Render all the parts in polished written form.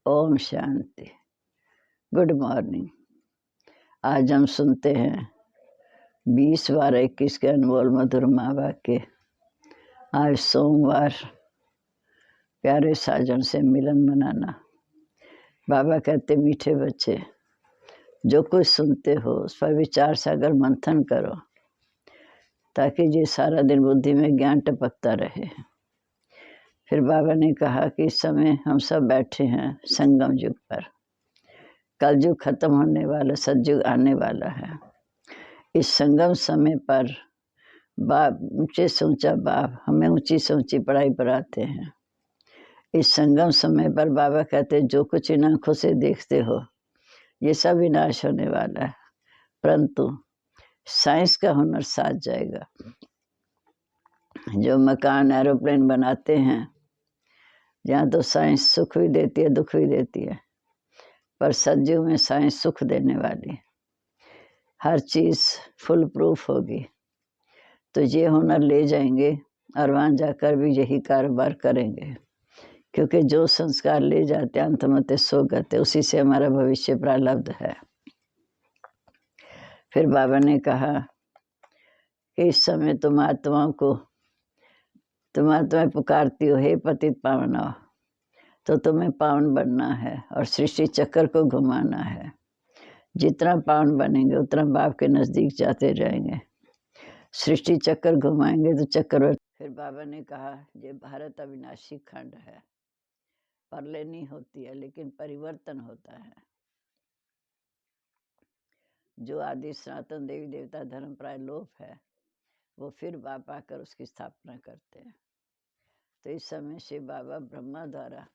Om Shanti. Good morning. आज हम सुनते हैं 20/21 के अनमोल मधुर माँ वाक्य। आज सोमवार प्यारे साजन से मिलन मनाना। बाबा कहते मीठे बच्चे, जो कुछ सुनते हो उस पर विचार सागर मंथन करो, ताकि ये सारा दिन बुद्धि में ज्ञान टपकता रहे। फिर बाबा ने कहा कि इस समय हम सब बैठे हैं संगम युग पर। कलयुग खत्म होने वाला, सतयुग आने वाला है। इस संगम समय पर बाप ऊंचे से ऊंचा बाप हमें ऊंची से ऊंची पढ़ाई पढ़ाते हैं। इस संगम समय पर बाबा कहते जो कुछ इन आँखों से देखते हो ये सब विनाश होने वाला है, परंतु साइंस का हुनर साथ जाएगा। जो मकान एरोप्लेन बनाते हैं, यहाँ तो साइंस सुख भी देती है दुख भी देती है, पर सतयुग में साइंस सुख देने वाली, हर चीज़ फुल प्रूफ होगी। तो ये हुनर ले जाएंगे और वहाँ जाकर भी यही कारोबार करेंगे, क्योंकि जो संस्कार ले जाते अंतमते सो गते, उसी से हमारा भविष्य प्रारब्ध है। फिर बाबा ने कहा कि इस समय तुम आत्माएं पुकारती हो, हे पतित पावना, तो तुम्हें पावन बनना है और सृष्टि चक्र को घुमाना है। जितना पावन बनेंगे उतना बाप के नज़दीक जाते जाएंगे। सृष्टि चक्कर घुमाएंगे तो चक्रवर्ती। फिर बाबा ने कहा ये भारत अविनाशी खंड है, परले नहीं होती है लेकिन परिवर्तन होता है। जो आदि सनातन देवी देवता धर्म प्राय लोप है, वो फिर बाप आकर उसकी स्थापना करते हैं। तो इस समय शिव बाबा ब्रह्मा द्वारा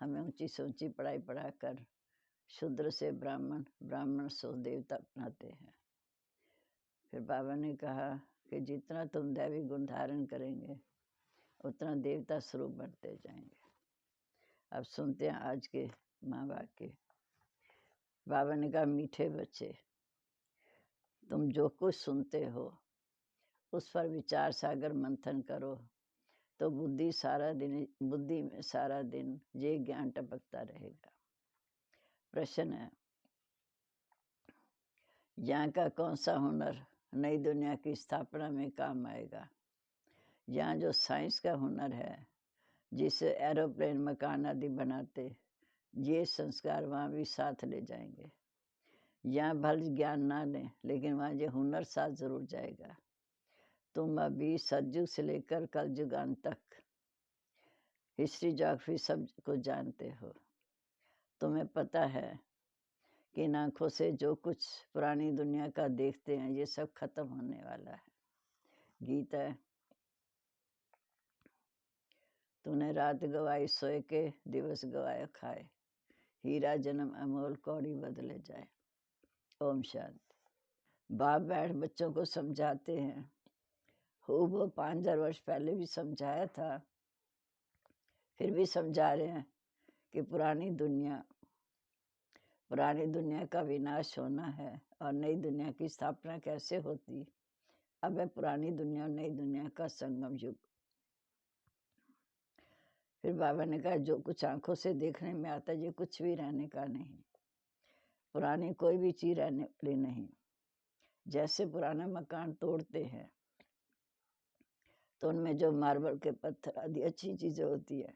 हमें ऊंची से ऊंची पढ़ाई पढ़ाकर शूद्र से ब्राह्मण, ब्राह्मण से देवता अपनाते हैं। फिर बाबा ने कहा कि जितना तुम दैवी गुण धारण करेंगे उतना देवता स्वरूप बढ़ते जाएंगे। अब सुनते हैं आज के माँ बाप के। बाबा ने कहा मीठे बच्चे, तुम जो कुछ सुनते हो उस पर विचार सागर मंथन करो, तो बुद्धि में सारा दिन ये ज्ञान टपकता रहेगा। प्रश्न है, यहाँ का कौन सा हुनर नई दुनिया की स्थापना में काम आएगा? यहाँ जो साइंस का हुनर है, जिसे एरोप्लेन मकान आदि बनाते, ये संस्कार वहाँ भी साथ ले जाएंगे। यहाँ भले ज्ञान ना लें लेकिन वहाँ ये हुनर साथ जरूर जाएगा। तुम अभी सतयुग से लेकर कलयुगान तक हिस्ट्री ज्योग्राफी सब को जानते हो। तुम्हें पता है कि इन आँखों से जो कुछ पुरानी दुनिया का देखते हैं ये सब खत्म होने वाला है। गीत है, तूने रात गवाई सोए के, दिवस गवाए खाए, हीरा जन्म अमोल कौड़ी बदले जाए। ओम शांति। बाप बैठ बच्चों को समझाते हैं। वो 5000 वर्ष पहले भी समझाया था, फिर भी समझा रहे हैं कि पुरानी दुनिया का विनाश होना है और नई दुनिया की स्थापना कैसे होती। अब है पुरानी दुनिया और नई दुनिया का संगम युग। फिर बाबा ने कहा जो कुछ आंखों से देखने में आता है ये कुछ भी रहने का नहीं, पुरानी कोई भी चीज रहने वाली नहीं। जैसे पुराना मकान तोड़ते हैं तो उनमें जो मार्बल के पत्थर आदि अच्छी चीजें होती है,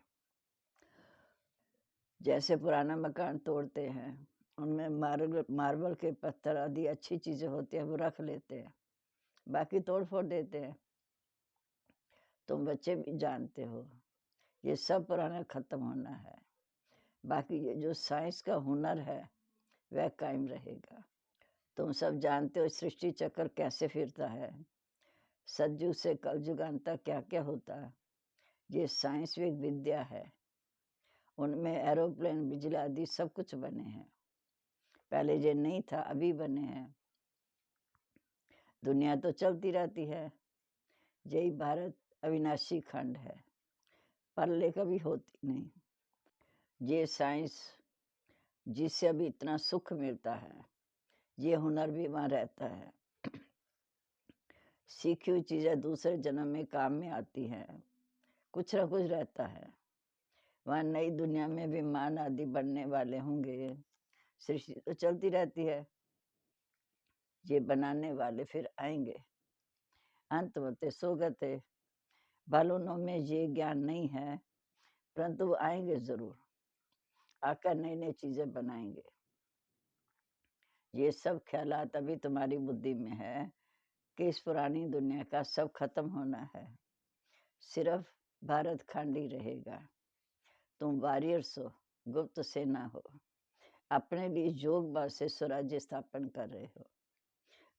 जैसे पुराना मकान तोड़ते हैं उनमें मार्बल के पत्थर आदि अच्छी चीजें होती है, वो रख लेते हैं, बाकी तोड़ फोड़ देते हैं। तुम बच्चे भी जानते हो ये सब पुराना खत्म होना है, बाकी ये जो साइंस का हुनर है वह कायम रहेगा। तुम सब जानते हो सृष्टि चक्र कैसे फिरता है, सतयुग से कलयुगान तक क्या क्या होता है। ये साइंस भी एक विद्या है, उनमें एरोप्लेन, बिजली आदि सब कुछ बने हैं। पहले ये नहीं था, अभी बने हैं। दुनिया तो चलती रहती है। यही भारत अविनाशी खंड है, परले कभी होती नहीं। ये साइंस जिससे अभी इतना सुख मिलता है, ये हुनर भी वहाँ रहता है। सीखी हुई चीजें दूसरे जन्म में काम में आती हैं, कुछ ना कुछ रहता है। वहाँ नई दुनिया में विमान आदि बनने वाले होंगे। सृष्टि तो चलती रहती है, ये बनाने वाले फिर आएंगे। अंतवते सोगते, बालूनों में ये ज्ञान नहीं है, परंतु वो आएंगे जरूर, आकर नई नई चीजें बनाएंगे। ये सब ख्यालात अभी तुम्हारी बुद्धि में है कि इस पुरानी दुनिया का सब खत्म होना है, सिर्फ भारत खंड ही रहेगा। तुम वॉरियर्स हो, गुप्त सेना हो, अपने लिए योग बल से स्वराज्य स्थापन कर रहे हो।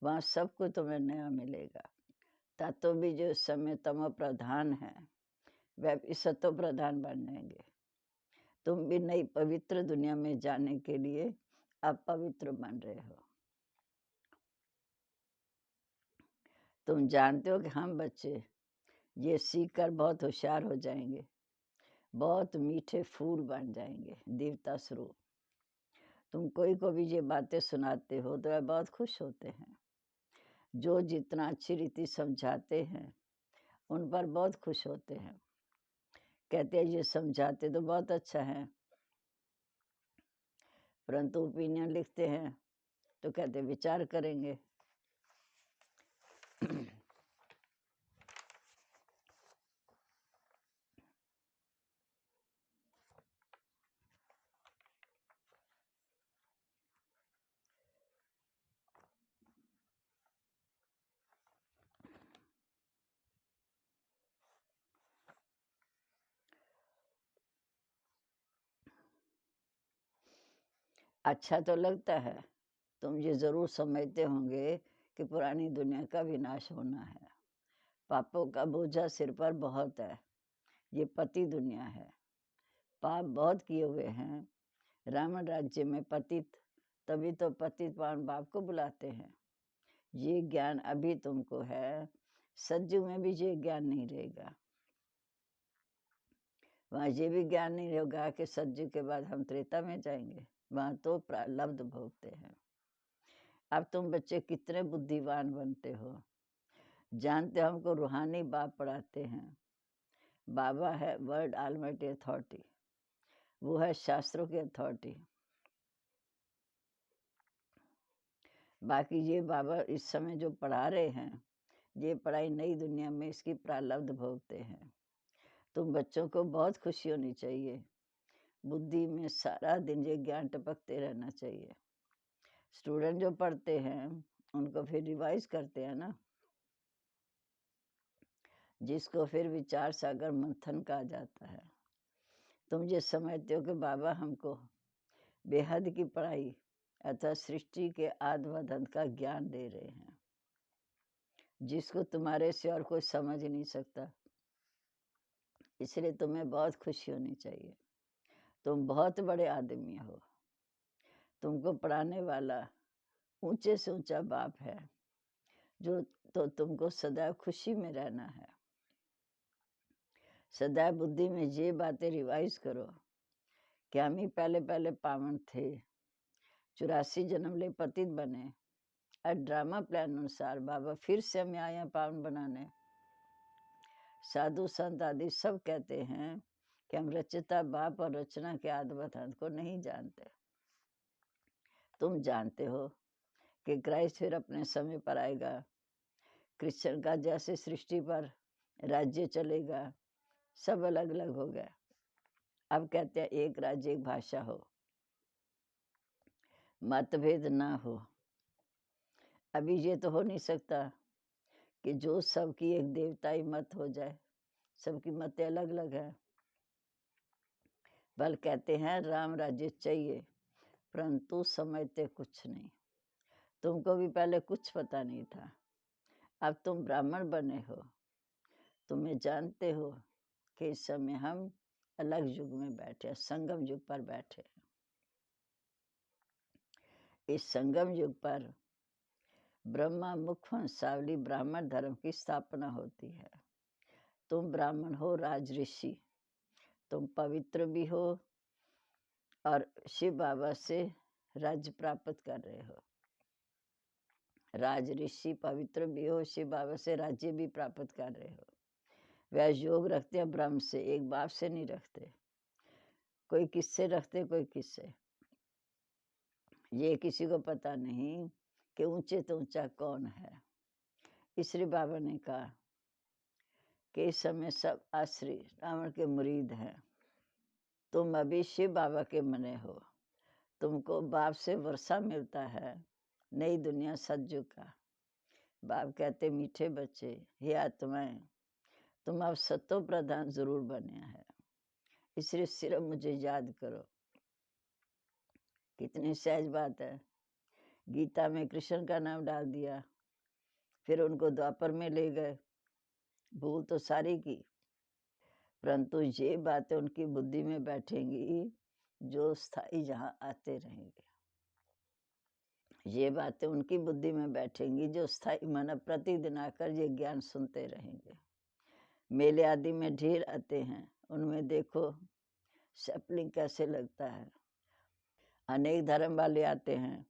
वहाँ सब कुछ तुम्हें नया मिलेगा। तत्व भी जो इस समय तमो प्रधान है, वह भी सतो प्रधान बन जाएंगे। तुम भी नई पवित्र दुनिया में जाने के लिए अपवित्र बन रहे हो। तुम जानते हो कि हम बच्चे ये सीखकर बहुत होशियार हो जाएंगे, बहुत मीठे फूल बन जाएंगे, देवता स्वरूप। तुम कोई को भी ये बातें सुनाते हो तो वह बहुत खुश होते हैं। जो जितना अच्छी रीति समझाते हैं उन पर बहुत खुश होते हैं, कहते हैं ये समझाते तो बहुत अच्छा है, परंतु ओपिनियन लिखते हैं तो कहते विचार करेंगे। अच्छा तो लगता है, तुम ये जरूर समझते होंगे कि पुरानी दुनिया का विनाश होना है। पापों का बोझा सिर पर बहुत है, ये पति दुनिया है, पाप बहुत किए हुए हैं। रावण राज्य में पतित, तभी तो पतित पावन बाप को बुलाते हैं। ये ज्ञान अभी तुमको है, सज्जू में भी ये ज्ञान नहीं रहेगा। वहाँ ये भी ज्ञान नहीं होगा कि सज्जू के बाद हम त्रेता में जाएंगे, वहाँ तो प्रारब्ध भोगते हैं। अब तुम बच्चे कितने बुद्धिमान बनते हो, जानते हो हमको रूहानी बाप पढ़ाते हैं। बाबा है वर्ड ऑलमाइटी अथॉरिटी, वो है शास्त्रों की अथॉरिटी। बाकी ये बाबा इस समय जो पढ़ा रहे हैं, ये पढ़ाई नई दुनिया में इसकी प्रारब्ध भोगते हैं। तुम बच्चों को बहुत खुशी होनी चाहिए, बुद्धि में सारा दिन ये ज्ञान टपकते रहना चाहिए। स्टूडेंट जो पढ़ते हैं उनको फिर रिवाइज करते हैं ना, जिसको फिर विचार सागर मंथन कहा जाता है। तुम ये समझते हो कि बाबा हमको बेहद की पढ़ाई अर्थात सृष्टि के आदि व अंत का ज्ञान दे रहे हैं, जिसको तुम्हारे से और कोई समझ नहीं सकता। इसलिए तुम्हें बहुत खुशी होनी चाहिए, तुम बहुत बड़े आदमी हो। तुमको पढ़ाने वाला ऊंचे से ऊंचा बाप है, जो तो तुमको सदैव खुशी में रहना है। सदैव बुद्धि में ये बातें रिवाइज करो कि हम ही पहले पहले पावन थे, 84 जन्म ले पतित बने, और ड्रामा प्लान अनुसार बाबा फिर से हमें आए हैं पावन बनाने। साधु संत आदि सब कहते हैं कि हम रचता बाप और रचना के आद्भुत अंत को नहीं जानते। तुम जानते हो कि क्राइस्ट फिर अपने समय पर आएगा, कृष्ण का जैसे सृष्टि पर राज्य चलेगा, सब अलग अलग हो गया। अब कहते हैं एक राज्य एक भाषा हो, मतभेद ना हो। अभी ये तो हो नहीं सकता कि जो सबकी एक देवताई मत हो जाए, सबकी मतें अलग अलग है। बल कहते हैं राम राज्य चाहिए, परंतु समझते कुछ नहीं। तुमको भी पहले कुछ पता नहीं था, अब तुम ब्राह्मण बने हो, तुम्हें जानते हो कि इस समय हम अलग युग में बैठे, संगम युग पर बैठे। इस संगम युग पर ब्रह्मा मुख वंशावली ब्राह्मण धर्म की स्थापना होती है। तुम ब्राह्मण हो, राज ऋषि, तुम पवित्र भी हो और शिव बाबा से राज्य प्राप्त कर रहे हो। राज ऋषि पवित्र भी हो, शिव बाबा से राज्य भी प्राप्त कर रहे हो। वह योग रखते हैं ब्रह्म से, एक बाप से नहीं रखते। कोई किससे रखते, कोई किससे। ये किसी को पता नहीं कि ऊंचे तो ऊंचा कौन है। इसलिए बाबा ने कहा कि इस समय सब आश्री रावण के मुरीद हैं। तुम अभी शिव बाबा के मने हो। तुमको बाप से वर्षा मिलता है, नई दुनिया सज्जू का। बाप कहते मीठे बच्चे, हे आत्माएं, तुम अब सतो प्रधान जरूर बने हैं, इसलिए सिर्फ मुझे याद करो। कितनी सहज बात है। गीता में कृष्ण का नाम डाल दिया, फिर उनको द्वापर में ले गए। भूल तो सारी की, परंतु ये बातें उनकी बुद्धि में बैठेंगी जो स्थायी जहाँ आते रहेंगे। ये बातें उनकी बुद्धि में बैठेंगी जो स्थायी मानव प्रतिदिन आकर ये ज्ञान सुनते रहेंगे। मेले आदि में ढेर आते हैं, उनमें देखो सैपलिंग कैसे लगता है। अनेक धर्म वाले आते हैं,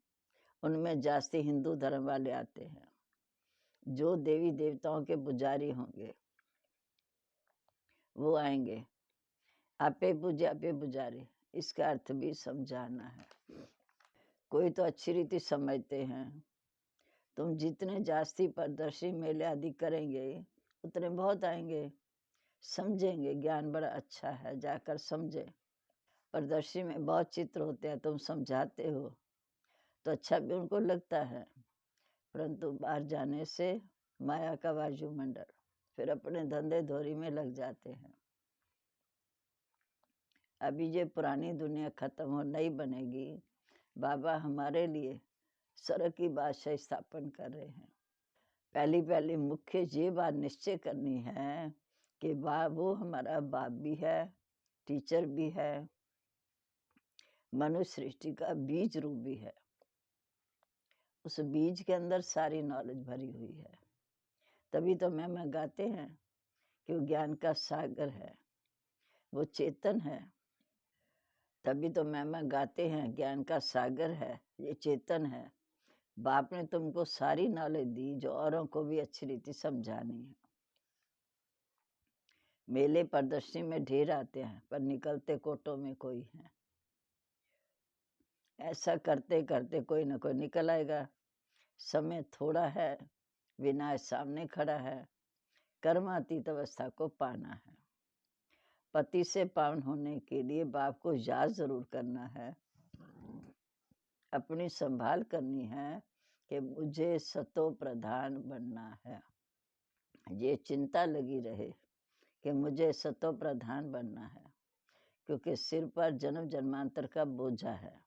उनमें जास्ती हिंदू धर्म वाले आते हैं। जो देवी देवताओं के पुजारी होंगे वो आएंगे। आपे पूजे आपे पुजारी, इसका अर्थ भी समझाना है। कोई तो अच्छी रीति समझते हैं। तुम जितने जास्ती प्रदर्शनी मेले आदि करेंगे उतने बहुत आएंगे, समझेंगे। ज्ञान बड़ा अच्छा है, जाकर समझे। प्रदर्शनी में बहुत चित्र होते हैं, तुम समझाते हो तो अच्छा भी उनको लगता है, परंतु बाहर जाने से माया का वायुमंडल, फिर अपने धंधे धोरी में लग जाते हैं। अभी ये पुरानी दुनिया खत्म हो, नई बनेगी। बाबा हमारे लिए स्वर्ग की बादशाही स्थापन कर रहे हैं। पहली मुख्य ये बात निश्चय करनी है कि वो हमारा बाप भी है, टीचर भी है, मनुष्य सृष्टि का बीज रूप भी है। उस बीज के अंदर सारी नॉलेज भरी हुई है। तभी तो मैं गाते हैं कि वो ज्ञान का सागर है, वो चेतन है। तभी तो मैं गाते हैं ज्ञान का सागर है, ये चेतन है। बाप ने तुमको सारी नॉलेज दी जो औरों को भी अच्छी रीति समझानी है। मेले प्रदर्शनी में ढेर आते हैं, पर निकलते कोटों में कोई है। ऐसा करते करते कोई ना कोई निकल आएगा। समय थोड़ा है, विनाश सामने खड़ा है। कर्मातीत अवस्था को पाना है। पति से पावन होने के लिए बाप को याद जरूर करना है, अपनी संभाल करनी है कि मुझे सतो प्रधान बनना है। ये चिंता लगी रहे कि मुझे सतो प्रधान बनना है, क्योंकि सिर पर जन्म जन्मांतर का बोझा है।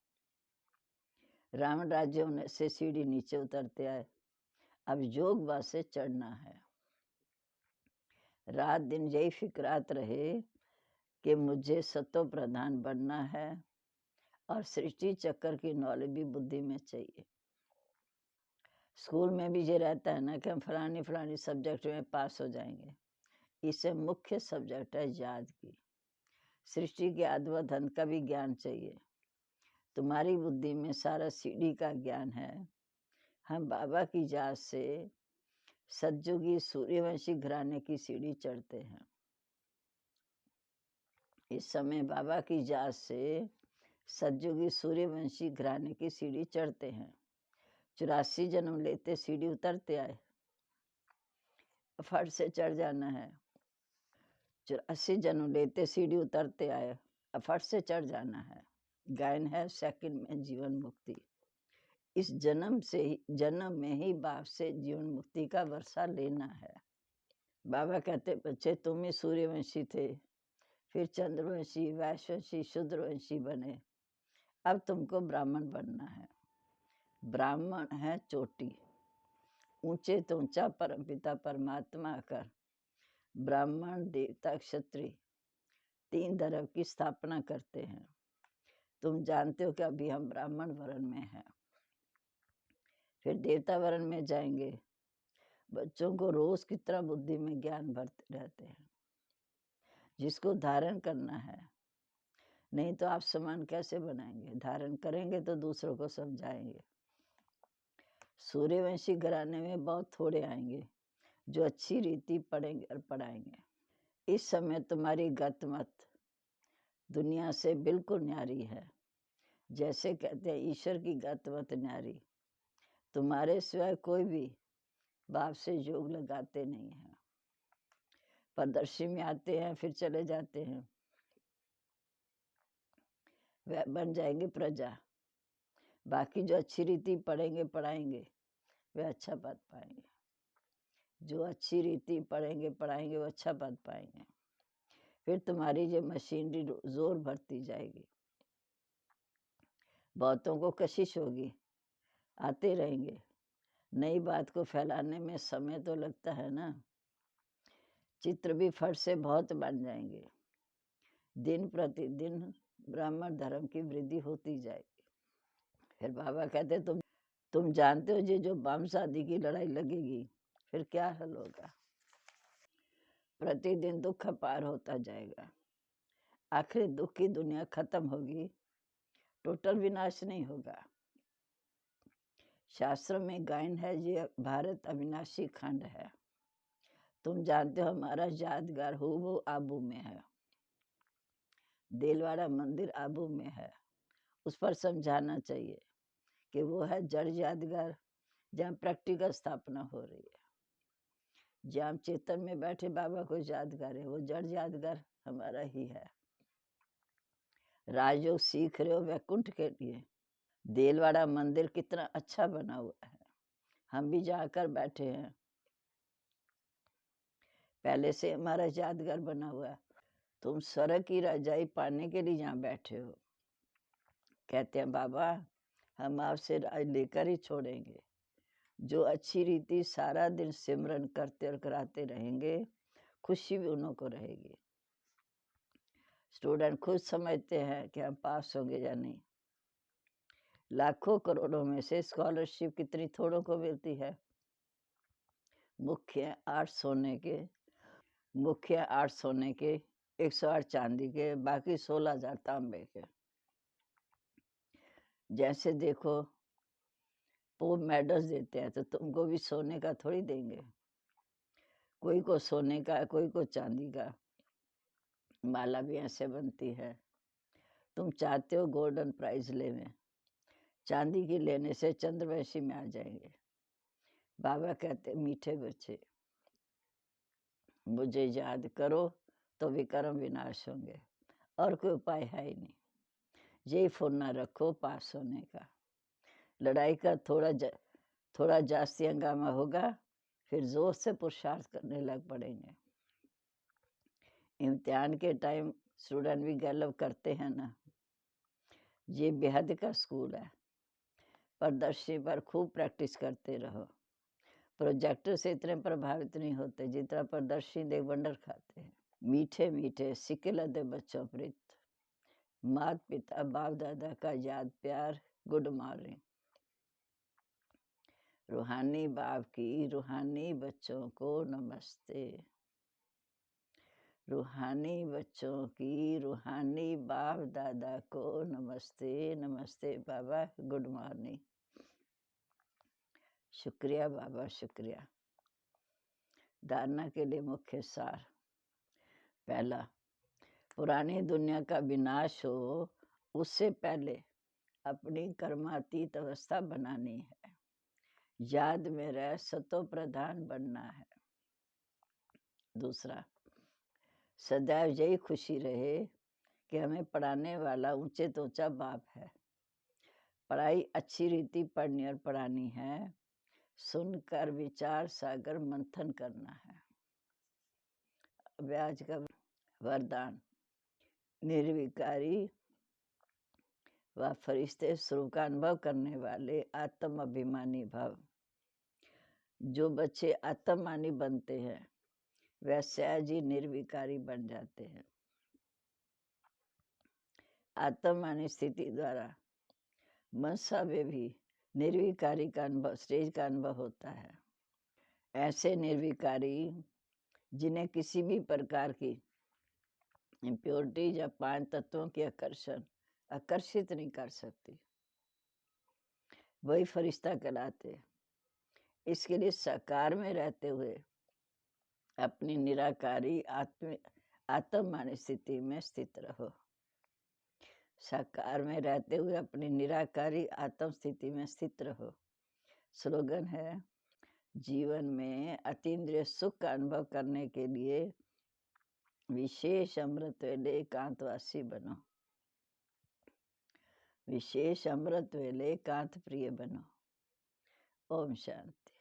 रावण राज्य होने से सीढ़ी नीचे उतरते आए, अब योग बल से चढ़ना है। रात दिन यही फिक्रात रहे कि मुझे सतो प्रधान बनना है, और सृष्टि चक्कर की नॉलेज भी बुद्धि में चाहिए। स्कूल में भी ये रहता है ना कि हम फलानी सब्जेक्ट में पास हो जाएंगे। इससे मुख्य सब्जेक्ट है याद की। सृष्टि के अद्भुत अंत का भी ज्ञान चाहिए। तुम्हारी बुद्धि में सारा सीढ़ी का ज्ञान है। हम बाबा की याद से सतयुगी सूर्यवंशी घराने की सीढ़ी चढ़ते हैं। इस समय बाबा की याद से सतयुगी सूर्यवंशी घराने की सीढ़ी चढ़ते हैं। 84 जन्म लेते सीढ़ी उतरते आए, फट से चढ़ जाना है। 84 जन्म लेते सीढ़ी उतरते आए, फट से चढ़ जाना है। गायन है सेकंड में जीवन मुक्ति। इस जन्म में ही बाप से जीवन मुक्ति का वर्षा लेना है। बाबा कहते बच्चे तुम ही सूर्यवंशी थे, फिर चंद्रवंशी, वैश्यवंशी, शूद्रवंशी बने, अब तुमको ब्राह्मण बनना है। ब्राह्मण है चोटी, ऊंचे तो ऊंचा परमपिता परमात्मा कर ब्राह्मण देवता क्षत्रिय 3 धर्म की स्थापना करते हैं। तुम जानते हो कि अभी हम ब्राह्मण वर्ण में हैं, फिर देवता वर्ण में जाएंगे। बच्चों को रोज की तरह बुद्धि में ज्ञान भरते रहते हैं, जिसको धारण करना है। नहीं तो आप समान कैसे बनाएंगे? धारण करेंगे तो दूसरों को समझाएंगे। सूर्यवंशी घराने में बहुत थोड़े आएंगे जो अच्छी रीति पढ़ेंगे और पढ़ाएंगे। इस समय तुम्हारी गत मत दुनिया से बिल्कुल न्यारी है। जैसे कहते हैं ईश्वर की गतवत न्यारी। तुम्हारे सिवाय कोई भी बाप से जोग लगाते नहीं है। प्रदर्शनी में आते हैं फिर चले जाते हैं, वह बन जाएंगे प्रजा। बाकी जो अच्छी रीति पढ़ेंगे पढ़ाएंगे वे अच्छा पद पाएंगे। जो अच्छी रीति पढ़ेंगे पढ़ाएंगे वो अच्छा पद पाएंगे। फिर तुम्हारी जो मशीनरी जोर भरती जाएगी। बहुतों को कशिश होगी, आते रहेंगे। नई बात को फैलाने में समय तो लगता है ना। चित्र भी फट से बहुत बन जाएंगे। दिन प्रतिदिन ब्राह्मण धर्म की वृद्धि होती जाएगी। फिर बाबा कहते तुम जानते हो जी, जो बम शादी की लड़ाई लगेगी फिर क्या हल होगा। प्रतिदिन दुख पार होता जाएगा। आखिर दुख की दुनिया खत्म होगी, टोटल विनाश नहीं होगा। शास्त्र में गायन है जी, भारत अविनाशी खंड है। तुम जानते हो हमारा यादगार हूबहू आबू में है। देलवाड़ा मंदिर आबू में है। उस पर समझाना चाहिए कि वो है जड़ यादगार, जहाँ प्रैक्टिकल स्थापना हो रही है। जहाँ हम चेतन में बैठे बाबा को यादगार है, वो जड़ यादगार हमारा ही है। राजयोग सीख रहे हो वैकुंठ के लिए। देलवाड़ा मंदिर कितना अच्छा बना हुआ है, हम भी जाकर बैठे हैं। पहले से हमारा यादगार बना हुआ है। तुम स्वर्ग की रजाई पाने के लिए यहाँ बैठे हो। कहते हैं बाबा हम आपसे राज लेकर ही छोड़ेंगे। जो अच्छी रीति सारा दिन सिमरन करते और कराते रहेंगे, खुशी भी उन्हों को रहेगी। स्टूडेंट खुद समझते हैं कि हम पास होंगे या नहीं। लाखों करोड़ों में से स्कॉलरशिप कितनी थोड़ों को मिलती है। मुख्य 8 सोने के, 108 चांदी के, बाकी 16,000 तांबे के। जैसे देखो पोप मेडल्स देते हैं तो तुमको भी सोने का थोड़ी देंगे। कोई को सोने का, कोई को चांदी का। माला भी ऐसे बनती है। तुम चाहते हो गोल्डन प्राइज लेने, चांदी की लेने से चंद्रवंशी में आ जाएंगे। बाबा कहते मीठे बच्चे मुझे याद करो तो विक्रम विनाश होंगे, और कोई उपाय है ही नहीं। यही फुर्ना रखो पास होने का। लड़ाई का थोड़ा जास्ती हंगामा होगा, फिर जोर से पुरुषार्थ करने लग पड़ेंगे। इम्तिहान के टाइम स्टूडेंट भी गैलप करते हैं ना। ये बेहद का स्कूल है। प्रदर्शनी पर खूब प्रैक्टिस करते रहो। प्रोजेक्टर से इतने प्रभावित नहीं होते जितना प्रदर्शनी देख वंडर खाते हैं। मीठे मीठे सिक्के लदे बच्चों प्रीत, माता पिता बाप दादा का याद प्यार, गुड मॉर्निंग। रूहानी बाप की रूहानी बच्चों को नमस्ते। रूहानी बच्चों की रूहानी बाप दादा को नमस्ते। नमस्ते बाबा, गुड मॉर्निंग। शुक्रिया बाबा, शुक्रिया। धारणा के लिए मुख्य सार। पहला, पुरानी दुनिया का विनाश हो उससे पहले अपनी कर्मातीत अवस्था बनानी है। याद में रह सतो प्रधान बनना है। दूसरा, सदैव यही खुशी रहे कि हमें पढ़ाने वाला ऊंचे तो ऊंचा बाप है। पढ़ाई अच्छी रीति पढ़नी और पढ़ानी है। सुनकर विचार सागर मंथन करना है। व्याज का वरदान, निर्विकारी व फरिश्ते स्वरूप का अनुभव करने वाले आत्म अभिमानी भव। जो बच्चे आत्ममानी बनते हैं वह सहज ही निर्विकारी बन जाते हैं। आत्ममानी स्थिति द्वारा मनसा में भी निर्विकारी का अनुभव, स्टेज का अनुभव होता है। ऐसे निर्विकारी जिन्हें किसी भी प्रकार की इम्प्योरिटी या 5 तत्वों की आकर्षित नहीं कर सकती, वही फरिश्ता कहलाते। इसके लिए साकार में रहते हुए अपनी निराकारी आत्ममानी स्थिति में स्थित रहो। साकार में रहते हुए अपनी निराकारी आत्म स्थिति में स्थित रहो। स्लोगन है, जीवन में अतीन्द्रिय सुख का अनुभव करने के लिए विशेष अमृत वेले एकांतवासी बनो। विशेष अमृत वेले एकांत प्रिय बनो। ओम शांति।